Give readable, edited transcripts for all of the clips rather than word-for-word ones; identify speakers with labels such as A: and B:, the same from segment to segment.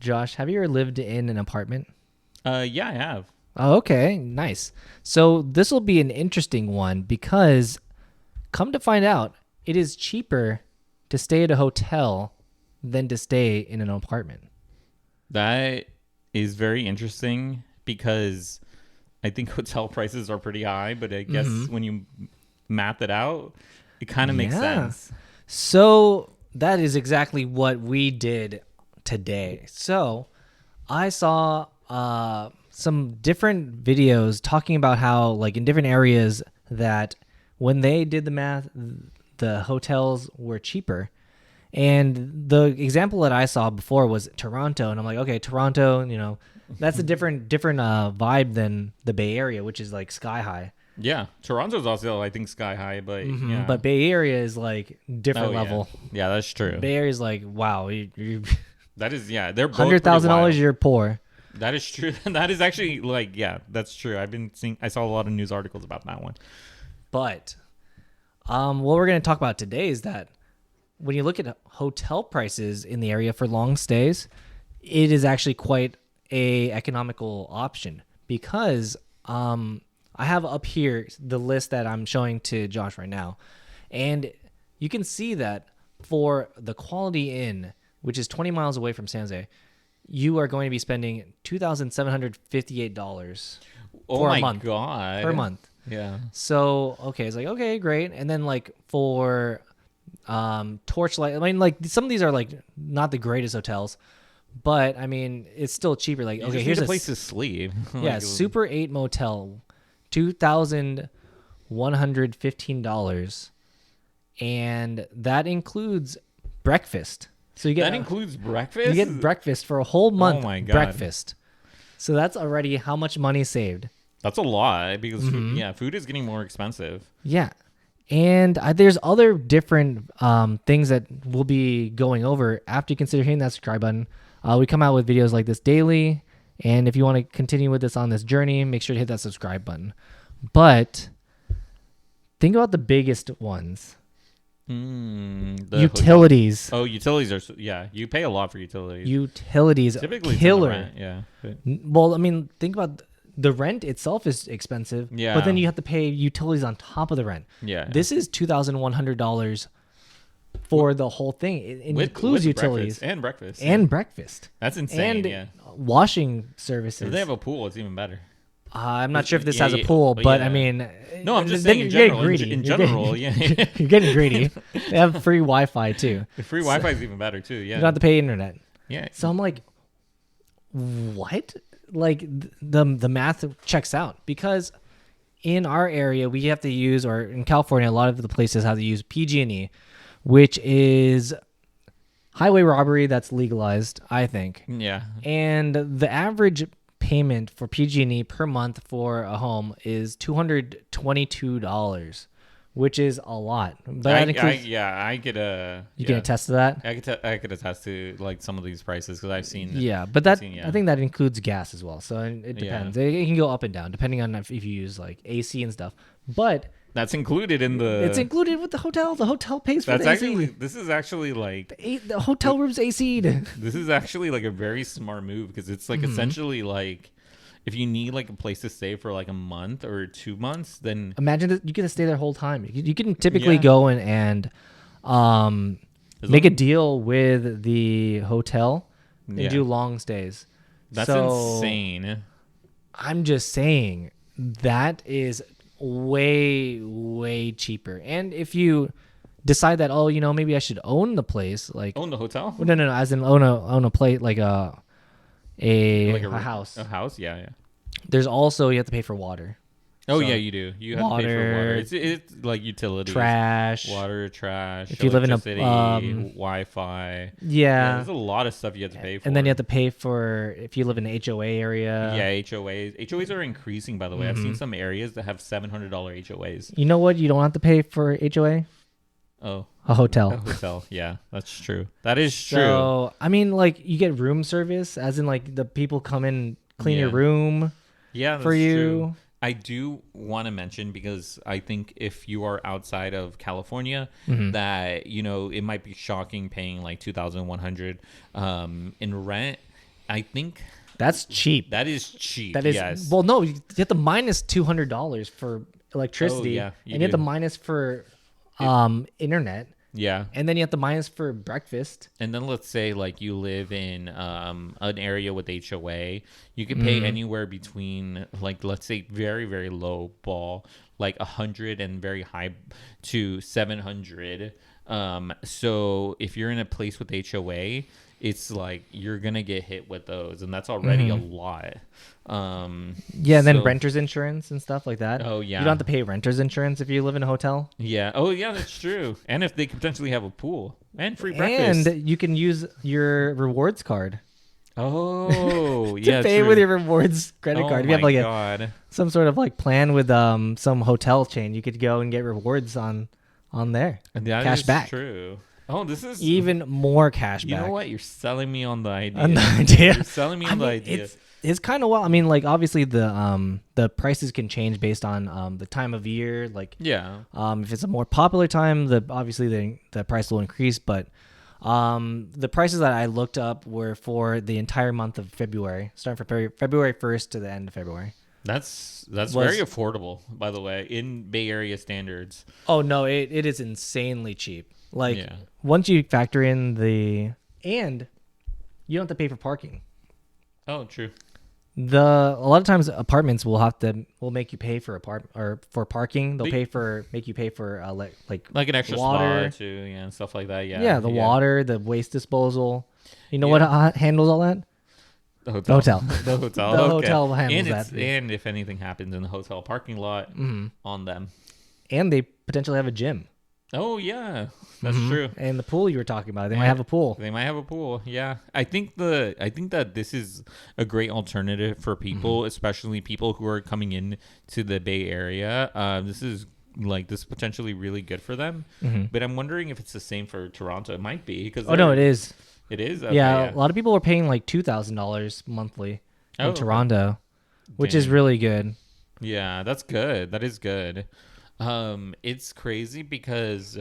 A: Josh, have you ever lived in an apartment?
B: Yeah, I have.
A: Oh, okay, nice. So this will be an interesting one because come to find out, it is cheaper to stay at a hotel than to stay in an apartment.
B: That is very interesting because I think hotel prices are pretty high, but I guess when you math it out, it kind of makes
A: Yeah.
B: sense.
A: So that is exactly what we did today. So I saw some different videos talking about how, like, in different areas, that when they did the math, the hotels were cheaper. And the example that I saw before was Toronto, and I'm like, okay, Toronto, that's a different vibe than the Bay Area, which is like sky high.
B: Yeah, Toronto's also I think sky high, but yeah.
A: But Bay Area is like different
B: Oh
A: level.
B: yeah, that's true.
A: Bay Area is like, wow, you
B: That is they're both
A: $100,000, you're poor.
B: That is true. That is actually that's true. I saw a lot of news articles about that one.
A: But what we're going to talk about today is that when you look at hotel prices in the area for long stays, it is actually quite a economical option because I have up here the list that I'm showing to Josh right now. And you can see that for the Quality Inn, which is 20 miles away from San Jose, you are going to be spending $2,758 for a month.
B: God.
A: Per month.
B: Yeah.
A: So, okay, it's like, okay, great. And then like for Torchlight, I mean, like some of these are like not the greatest hotels, but I mean, it's still cheaper. Like,
B: You
A: okay,
B: just
A: here's
B: need
A: a
B: place to sleep.
A: yeah, Super 8 Motel, $2,115, and that includes breakfast. So you get
B: that includes breakfast.
A: You get breakfast for a whole month.
B: Oh my God.
A: Breakfast. So that's already how much money saved.
B: That's a lot because food is getting more expensive.
A: Yeah. And there's other different things that we'll be going over after you consider hitting that subscribe button. We come out with videos like this daily. And if you want to continue with us on this journey, make sure to hit that subscribe button. But think about the biggest ones. Utilities.
B: Hotel. Oh, utilities are you pay a lot for utilities.
A: Utilities.
B: Typically
A: killer.
B: It's on the rent, yeah.
A: Well, I mean, think about the rent itself is expensive.
B: Yeah.
A: But then you have to pay utilities on top of the rent.
B: Yeah.
A: This is $2,100 for the whole thing. It includes utilities
B: breakfast.
A: and breakfast.
B: That's insane.
A: And washing services.
B: If they have a pool, it's even better.
A: I'm not sure if this has a pool, but I mean,
B: no, I'm just saying in general. In general,
A: you're getting greedy. They have free Wi-Fi too.
B: The free Wi-Fi is even better too. Yeah,
A: you don't have to pay internet.
B: Yeah.
A: So I'm like, what? Like the math checks out because in our area we have to use, or in California, a lot of the places have to use PG&E, which is highway robbery that's legalized, I think.
B: Yeah.
A: And the average payment for PG&E per month for a home is $222, which is a lot. But that includes,
B: I could
A: you can attest to that.
B: I could attest to like some of these prices because I've seen.
A: Yeah, but I think that includes gas as well. So it depends.
B: Yeah.
A: It can go up and down depending on if you use like AC and stuff. But
B: that's included in the.
A: It's included with the hotel. The hotel pays for the AC.
B: This is actually like
A: the hotel room's AC'd.
B: This is actually like a very smart move because it's like essentially like if you need like a place to stay for like a month or 2 months, then
A: imagine that you get to stay there the whole time. You can typically go in and make a deal with the hotel and do long stays.
B: That's insane.
A: I'm just saying that is way cheaper. And if you decide that maybe I should own the place, like
B: own the hotel.
A: No, as in own a place like a house.
B: A house, yeah.
A: There's also you have to pay for water.
B: Oh yeah, you do. You have to pay for water. It's like utilities,
A: trash,
B: water, trash.
A: If you live in a
B: Wi-Fi, there's a lot of stuff you have to pay for.
A: And then you have to pay for if you live in an HOA area.
B: Yeah, HOAs are increasing. By the way, I've seen some areas that have $700 HOAs.
A: You know what? You don't have to pay for HOA.
B: Oh,
A: a hotel.
B: A hotel. Yeah, that's true. That is true.
A: So I mean, like you get room service, as in like the people come in clean your room.
B: Yeah,
A: for you.
B: True. I do want to mention because I think if you are outside of California, that it might be shocking paying like $2,100 in rent. I think
A: That's cheap.
B: that is cheap.
A: That is
B: yes.
A: well, no, you have to minus $200 for electricity,
B: yeah, you
A: and you have to
B: do.
A: minus for internet,
B: Yeah.
A: and then you have to minus for breakfast.
B: And then let's say like you live in an area with HOA, you can pay anywhere between like let's say very very low ball like 100 and very high to 700. So if you're in a place with HOA, it's like you're gonna get hit with those, and that's already a lot.
A: Yeah, and then renters insurance and stuff like that.
B: Oh, yeah.
A: You don't have to pay renters insurance if you live in a hotel.
B: Yeah. Oh yeah, that's true. And if they could potentially have a pool and free breakfast.
A: And you can use your rewards card
B: Oh
A: to
B: yeah,
A: pay
B: true.
A: with your rewards credit
B: Oh
A: card. If you have
B: my
A: like
B: God.
A: some sort of like plan with some hotel chain, you could go and get rewards on there.
B: That
A: Cash
B: is
A: back.
B: True. Oh, this is
A: Even more cash
B: You
A: back.
B: know what? You're selling me on the idea.
A: On the idea.
B: You're selling me on the idea.
A: It's kind of I mean, like obviously the prices can change based on the time of year. Like
B: Yeah.
A: if it's a more popular time, obviously the price will increase. But the prices that I looked up were for the entire month of February, starting from February 1st to the end of February.
B: That's very affordable, by the way, in Bay Area standards.
A: Oh no, it is insanely cheap. Like
B: Yeah.
A: once you factor in and you don't have to pay for parking.
B: Oh, true.
A: A lot of times apartments will make you pay for for parking. They'll make you pay for
B: Like an extra
A: water.
B: spa too, yeah, and stuff like that. Yeah.
A: Yeah, the water, the waste disposal. You know what handles all that?
B: The
A: The hotel.
B: The hotel.
A: The
B: okay.
A: hotel handles
B: and
A: that.
B: And if anything happens in the hotel parking lot, on them.
A: And they potentially have a gym.
B: Oh yeah, that's true.
A: And the pool you were talking about, they might have a pool.
B: They might have a pool. Yeah, I think that this is a great alternative for people, especially people who are coming in to the Bay Area. This is potentially really good for them. But I'm wondering if it's the same for Toronto. It might be because
A: No, it is.
B: It is. Okay,
A: Yeah, a lot of people are paying like $2,000 monthly in
B: okay.
A: Toronto, which is
B: Dang.
A: really good.
B: Yeah, that's good. That is good. It's crazy because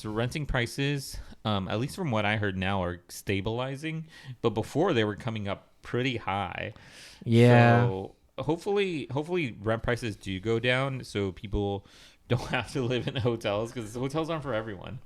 B: renting prices, at least from what I heard now, are stabilizing, but before they were coming up pretty high.
A: Yeah.
B: So hopefully rent prices do go down so people don't have to live in hotels because hotels aren't for everyone.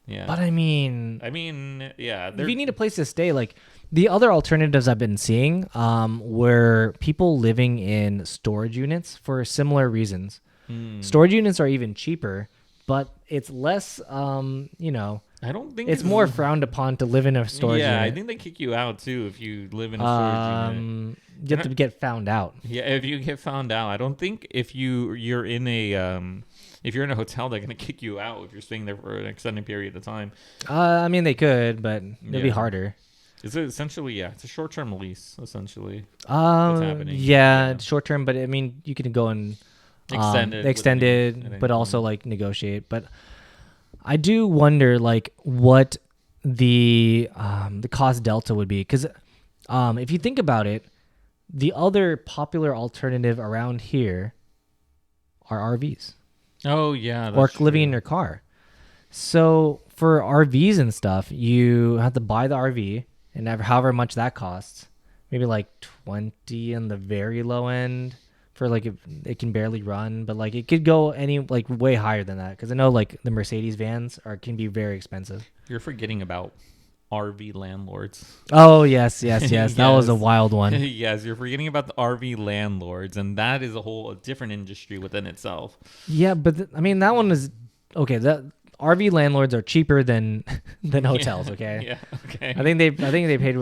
B: Yeah.
A: But I mean,
B: yeah.
A: if you need a place to stay, like the other alternatives I've been seeing were people living in storage units for similar reasons. Storage units are even cheaper, but it's less,
B: I don't think
A: it's more frowned upon to live in a storage unit.
B: Yeah, I think they kick you out too if you live in a storage unit.
A: You have to get found out.
B: Yeah, if you get found out, I don't think if you're in a if you're in a hotel, they're gonna kick you out if you're staying there for an extended period of time.
A: I mean, they could, but it'd be harder.
B: It's essentially, it's a short-term lease, essentially.
A: What's
B: happening.
A: Yeah,
B: Yeah.
A: short term, but I mean, you can go and
B: Extend it,
A: but also like negotiate. But I do wonder like what the cost delta would be, because if you think about it, the other popular alternative around here are RVs.
B: Oh yeah,
A: Or
B: that's
A: living
B: true.
A: in your car. So for RVs and stuff, you have to buy the RV and however much that costs, maybe like 20 on the very low end for like if it can barely run, but like it could go way higher than that, because I know like the Mercedes vans can be very expensive.
B: You're forgetting about RV landlords.
A: Oh yes. That was a
B: Yes.
A: wild one.
B: Yes, you're forgetting about the RV landlords, and that is a different industry within itself.
A: Yeah, but I mean that one is okay. That RV landlords are cheaper than hotels. Okay.
B: Yeah. Okay.
A: I think they paid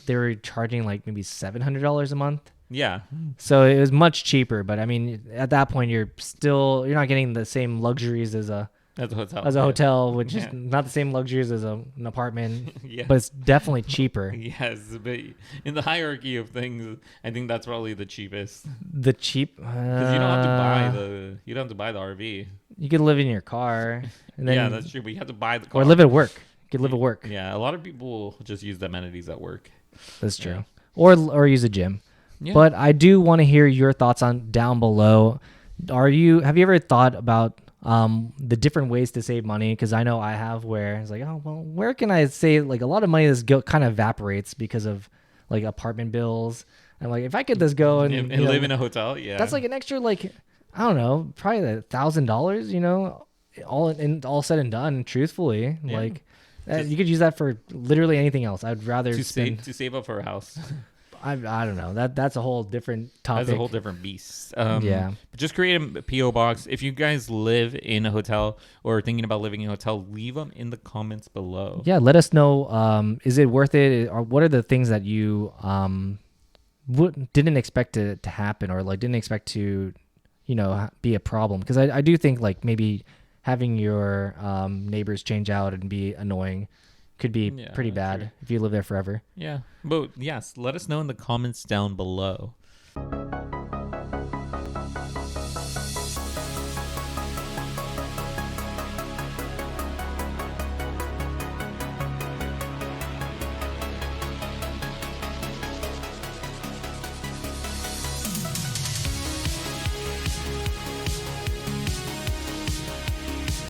A: they were charging like maybe $700 a month.
B: Yeah.
A: So it was much cheaper, but I mean at that point you're not getting the same luxuries as a hotel, which is not the same luxuries as an apartment.
B: Yeah.
A: But it's definitely cheaper.
B: Yes, but in the hierarchy of things, I think that's probably the cheapest
A: The cheap
B: because you don't have to buy the RV.
A: You could live in your car, and then
B: That's true. But you have to buy the car
A: or live at work. You could live at work.
B: Yeah, a lot of people just use the amenities at work.
A: That's true.
B: Yeah.
A: Or use a gym.
B: Yeah.
A: But I do want to hear your thoughts on down below. Have you ever thought about the different ways to save money, because I know I have, where it's like, oh well, where can I save like a lot of money that's kind of evaporates because of like apartment bills. I'm like, if I could just go and
B: live in a hotel, yeah,
A: that's like an extra, like, I don't know, probably $1,000, all said and done. Truthfully,
B: Yeah.
A: like you could use that for literally anything else. I'd rather
B: to save up for a house.
A: I don't know, that's a whole different topic.
B: That's a whole different beast.
A: Yeah.
B: But just create a PO box. If you guys live in a hotel or are thinking about living in a hotel, leave them in the comments below.
A: Yeah, let us know. Is it worth it, or what are the things that you didn't expect to happen, or like didn't expect to, be a problem? Because I do think like maybe having your neighbors change out and be annoying could be pretty bad
B: true.
A: if you live there forever.
B: Yeah. But yes, let us know in the comments down below.